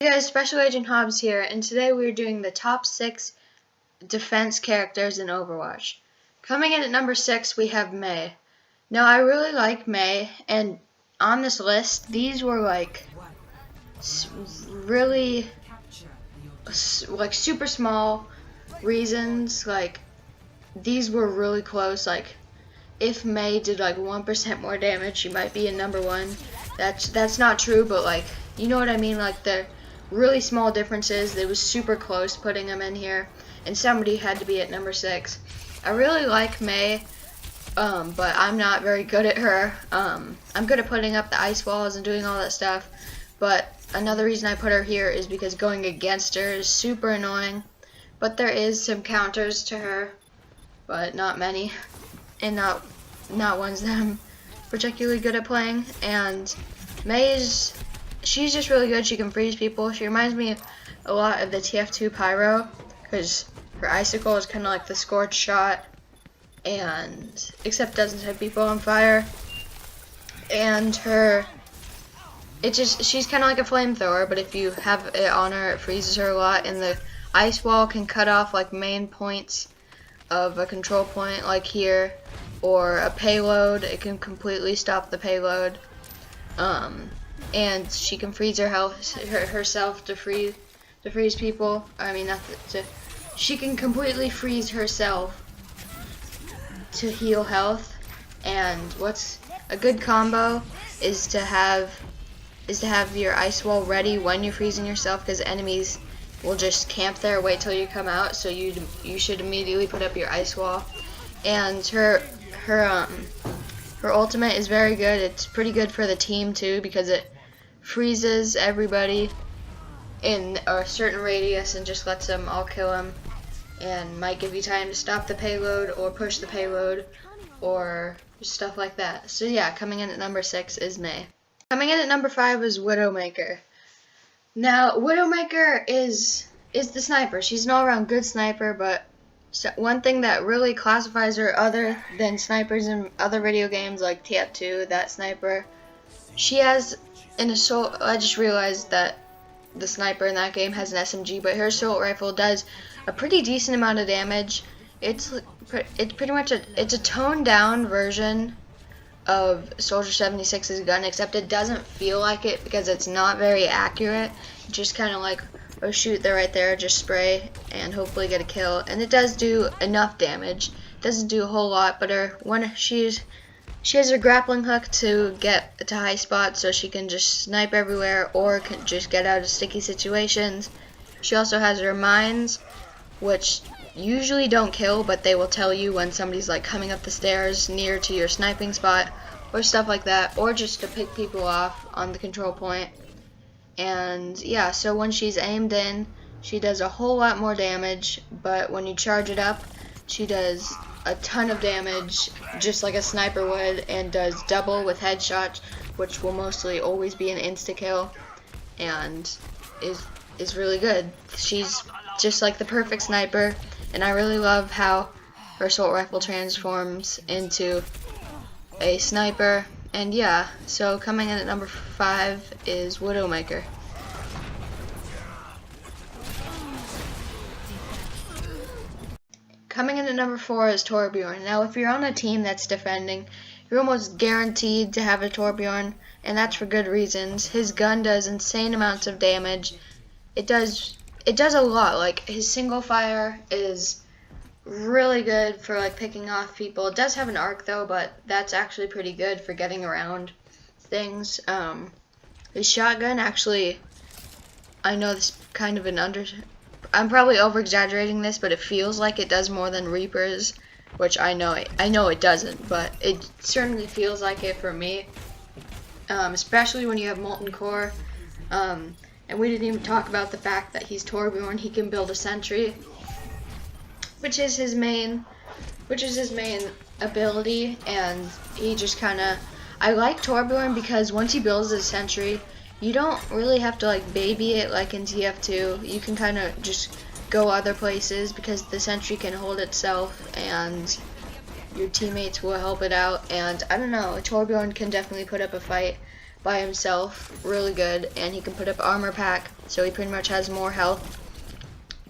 Hey guys, Special Agent Hobbs here, and today we're doing the top 6 defense characters in Overwatch. Coming in at number 6, we have Mei. Now, I really like Mei, and on this list, these were like really like super small reasons. Like, these were really close. Like, if Mei did like 1% more damage, she might be in number 1. That's not true, but like, you know what I mean? Like, the really small differences. It was super close putting them in here, and somebody had to be at number 6. I really like Mei, but I'm not very good at her. I'm good at putting up the ice walls and doing all that stuff, but another reason I put her here is because going against her is super annoying. But there is some counters to her, but not many, and not ones that I'm particularly good at playing. And Mei she's just really good. She can freeze people. She reminds me a lot of the TF2 Pyro, because her icicle is kind of like the scorch shot, and except doesn't set people on fire. And she's kind of like a flamethrower, but if you have it on her, it freezes her a lot. And the ice wall can cut off like main points of a control point, like here, or a payload. It can completely stop the payload. And she can freeze herself to freeze people. I mean, she can completely freeze herself to heal health. And what's a good combo is to have your ice wall ready when you're freezing yourself, because enemies will just camp there, wait till you come out. So you should immediately put up your ice wall. And her ultimate is very good. It's pretty good for the team too, because it freezes everybody in a certain radius and just lets them all kill him, and might give you time to stop the payload or push the payload or stuff like that. So yeah, coming in at number 6 is Mei. Coming in at number 5 is Widowmaker. Now, Widowmaker is the sniper. She's an all-around good sniper, but one thing that really classifies her other than snipers in other video games like TF2, that sniper, she has an assault. I just realized that the sniper in that game has an SMG, but her assault rifle does a pretty decent amount of damage. It's pretty much a toned down version of Soldier 76's gun, except it doesn't feel like it because it's not very accurate. It's just kind of like, oh shoot, they're right there, just spray and hopefully get a kill. And it does do enough damage. It doesn't do a whole lot, but she has a grappling hook to get to high spots, so she can just snipe everywhere or can just get out of sticky situations. She also has her mines, which usually don't kill, but they will tell you when somebody's like coming up the stairs near to your sniping spot or stuff like that, or just to pick people off on the control point. And yeah, so when she's aimed in, she does a whole lot more damage, but when you charge it up, she does a ton of damage, just like a sniper would, and does double with headshots, which will mostly always be an insta-kill, and is really good. She's just like the perfect sniper, and I really love how her assault rifle transforms into a sniper. And yeah, so coming in at number 5 is Widowmaker. Coming in at number 4 is Torbjorn. Now, if you're on a team that's defending, you're almost guaranteed to have a Torbjorn, and that's for good reasons. His gun does insane amounts of damage. It does a lot. Like, his single fire is really good for like picking off people. It does have an arc though, but that's actually pretty good for getting around things. His shotgun, actually, I know this is kind of I'm probably over exaggerating this, but it feels like it does more than Reaper's, which I know it doesn't, but it certainly feels like it for me. Especially when you have Molten Core. And we didn't even talk about the fact that he's Torbjorn. He can build a sentry, which is his main ability, and he just I like Torbjorn because once he builds a sentry, you don't really have to like baby it like in TF2. You can kind of just go other places because the sentry can hold itself and your teammates will help it out. And I don't know, Torbjorn can definitely put up a fight. by himself, really good, and he can put up armor pack, so he pretty much has more health.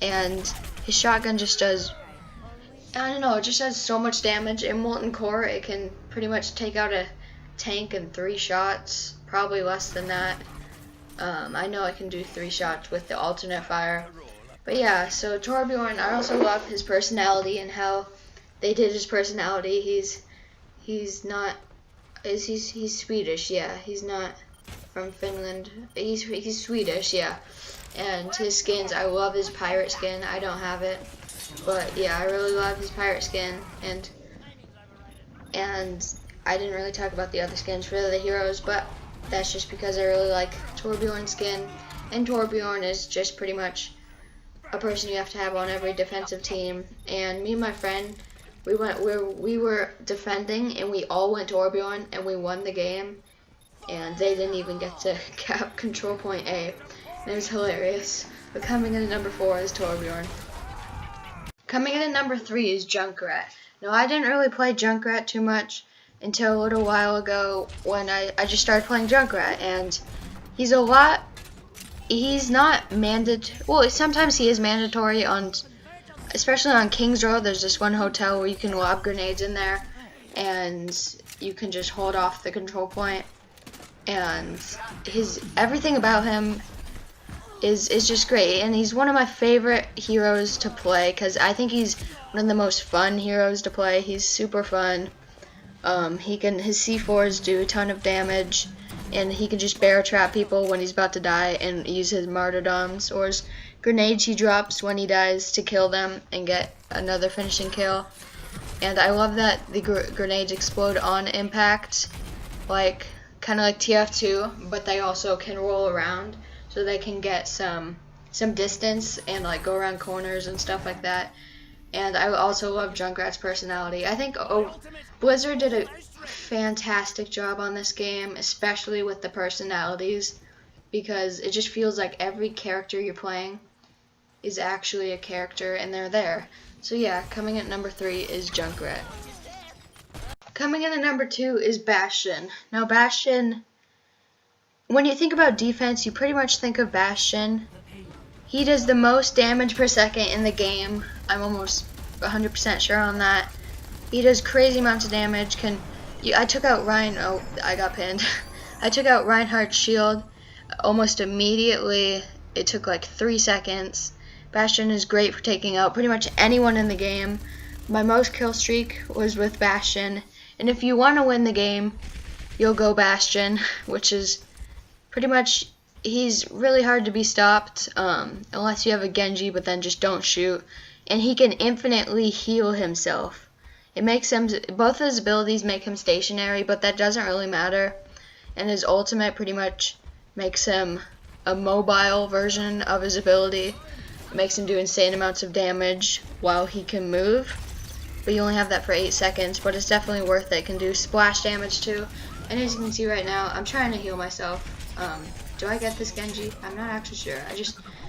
And his shotgun just does, I don't know, it just does so much damage. In Molten Core, it can pretty much take out a tank in 3 shots, probably less than that. I know I can do 3 shots with the alternate fire. But yeah, so Torbjorn, I also love his personality and how they did his personality. He's Swedish, yeah. He's not from Finland. He's Swedish, yeah. And his skins, I love his pirate skin. I don't have it, but yeah, I really love his pirate skin. And I didn't really talk about the other skins for the heroes, but that's just because I really like Torbjorn's skin. And Torbjorn is just pretty much a person you have to have on every defensive team. And me and my friend, we were defending, and we all went Torbjorn, and we won the game. And they didn't even get to cap control point A. And it was hilarious. But coming in at number 4 is Torbjorn. Coming in at number 3 is Junkrat. Now, I didn't really play Junkrat too much until a little while ago when I just started playing Junkrat, and he's not well, sometimes he is mandatory especially on King's Road. There's this one hotel where you can lob grenades in there, and you can just hold off the control point, and everything about him is just great, and he's one of my favorite heroes to play because I think he's one of the most fun heroes to play. He's super fun. His C4s do a ton of damage, and he can just bear trap people when he's about to die and use his martyrdoms or his grenades he drops when he dies to kill them and get another finishing kill. And I love that the grenades explode on impact, kind of like TF2, but they also can roll around, so they can get some distance and go around corners and stuff like that. And I also love Junkrat's personality. I think Blizzard did a fantastic job on this game, especially with the personalities, because it just feels like every character you're playing is actually a character and they're there. So yeah, coming in at number 3 is Junkrat. Coming in at number 2 is Bastion. Now Bastion, when you think about defense, you pretty much think of Bastion. He does the most damage per second in the game. I'm almost 100% sure on that. He does crazy amounts of damage. I took out I got pinned. I took out Reinhardt's shield almost immediately. It took 3 seconds. Bastion is great for taking out pretty much anyone in the game. My most kill streak was with Bastion. And if you want to win the game, you'll go Bastion, which is pretty much, he's really hard to be stopped unless you have a Genji, but then just don't shoot. And he can infinitely heal himself. It makes him, both of his abilities make him stationary, but that doesn't really matter. And his ultimate pretty much makes him a mobile version of his ability. It makes him do insane amounts of damage while he can move. But you only have that for 8 seconds, but it's definitely worth it. It can do splash damage too. And as you can see right now, I'm trying to heal myself. Do I get this Genji? I'm not actually sure.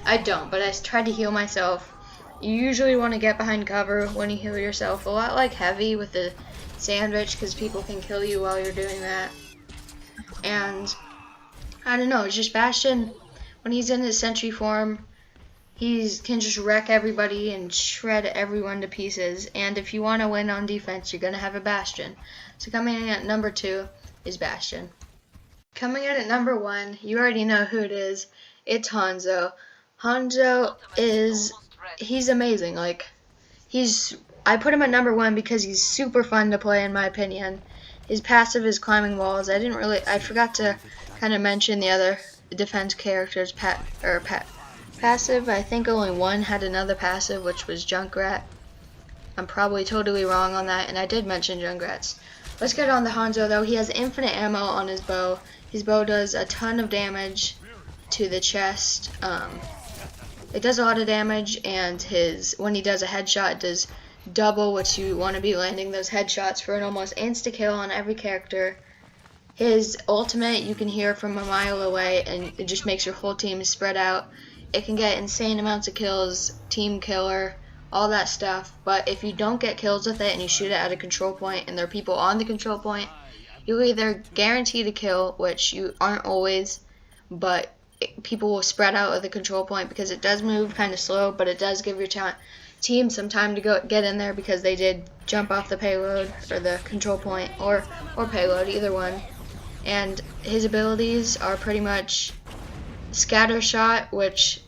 I don't, but I tried to heal myself. You usually want to get behind cover when you heal yourself. A lot like Heavy with the sandwich, because people can kill you while you're doing that. And I don't know, it's just Bastion, when he's in his sentry form, he can just wreck everybody and shred everyone to pieces. And if you want to win on defense, you're going to have a Bastion. So coming in at number 2 is Bastion. Coming in at number 1, you already know who it is. It's Hanzo. Hanzo he's amazing. I put him at number 1 because he's super fun to play, in my opinion. His passive is climbing walls. I forgot to kind of mention the other defense characters' passive. I think only one had another passive, which was Junkrat. I'm probably totally wrong on that, and I did mention Junkrat's. Let's get on to Hanzo, though. He has infinite ammo on his bow. His bow does a ton of damage to the chest. It does a lot of damage, and when he does a headshot, it does double what you want to be landing those headshots for an almost insta-kill on every character. His ultimate you can hear from a mile away, and it just makes your whole team spread out. It can get insane amounts of kills, team killer, all that stuff, but if you don't get kills with it and you shoot it at a control point and there are people on the control point, you'll either guarantee to kill, which you aren't always, but people will spread out of the control point because it does move kind of slow, but it does give your team some time to go get in there because they did jump off the payload or the control point or payload, either one. And his abilities are pretty much scatter shot, which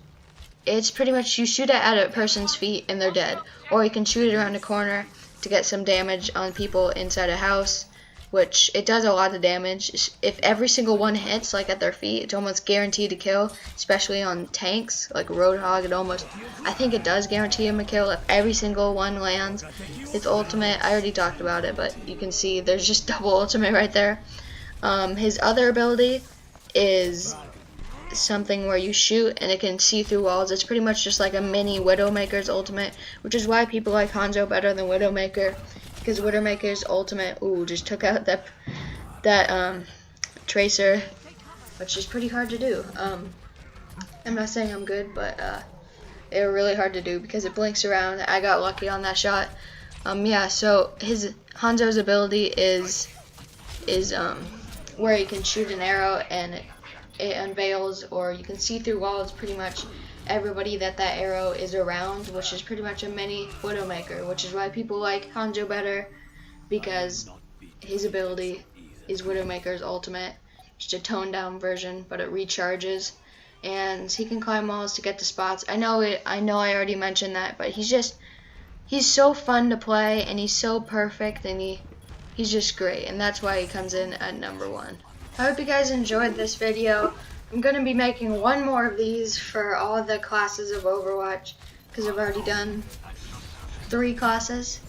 it's pretty much you shoot it at a person's feet and they're dead, or you can shoot it around a corner to get some damage on people inside a house, which it does a lot of damage. If every single one hits, like at their feet, it's almost guaranteed to kill, especially on tanks like Roadhog. I think it does guarantee him a kill if every single one lands. His ultimate, I already talked about it, but you can see there's just double ultimate right there. His other ability is something where you shoot and it can see through walls. It's pretty much just like a mini Widowmaker's ultimate, which is why people like Hanzo better than Widowmaker, because Widowmaker's ultimate just took out that tracer, which is pretty hard to do. I'm not saying I'm good, but they were really hard to do because it blinks around. I got lucky on that shot. Yeah, so his Hanzo's ability is where you can shoot an arrow and it unveils, or you can see through walls pretty much everybody that arrow is around, which is pretty much a mini Widowmaker, which is why people like Hanzo better, because his ability is Widowmaker's ultimate, just a toned down version, but it recharges, and he can climb walls to get to spots. I know I already mentioned that, but he's so fun to play, and he's so perfect, and he's just great, and that's why he comes in at #1. I hope you guys enjoyed this video. I'm going to be making one more of these for all the classes of Overwatch, because I've already done 3 classes,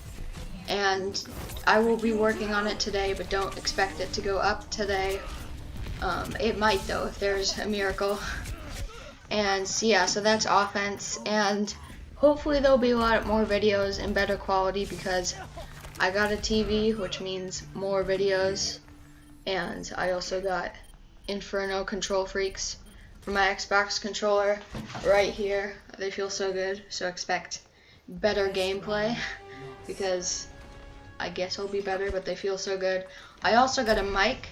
and I will be working on it today, but don't expect it to go up today. It might though, if there's a miracle. And so yeah, so that's offense, and hopefully there'll be a lot more videos in better quality because I got a TV, which means more videos. And I also got Inferno control freaks for my Xbox controller right here. They feel so good, so expect better gameplay because I guess it'll be better, but they feel so good. I also got a mic,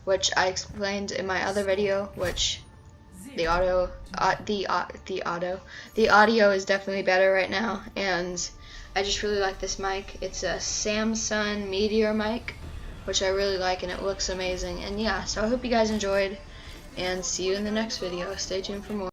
which I explained in my other video, which the audio is definitely better right now, and I just really like this mic. It's a Samsung Meteor mic, which I really like, and it looks amazing. And yeah, so I hope you guys enjoyed, and see you in the next video. Stay tuned for more.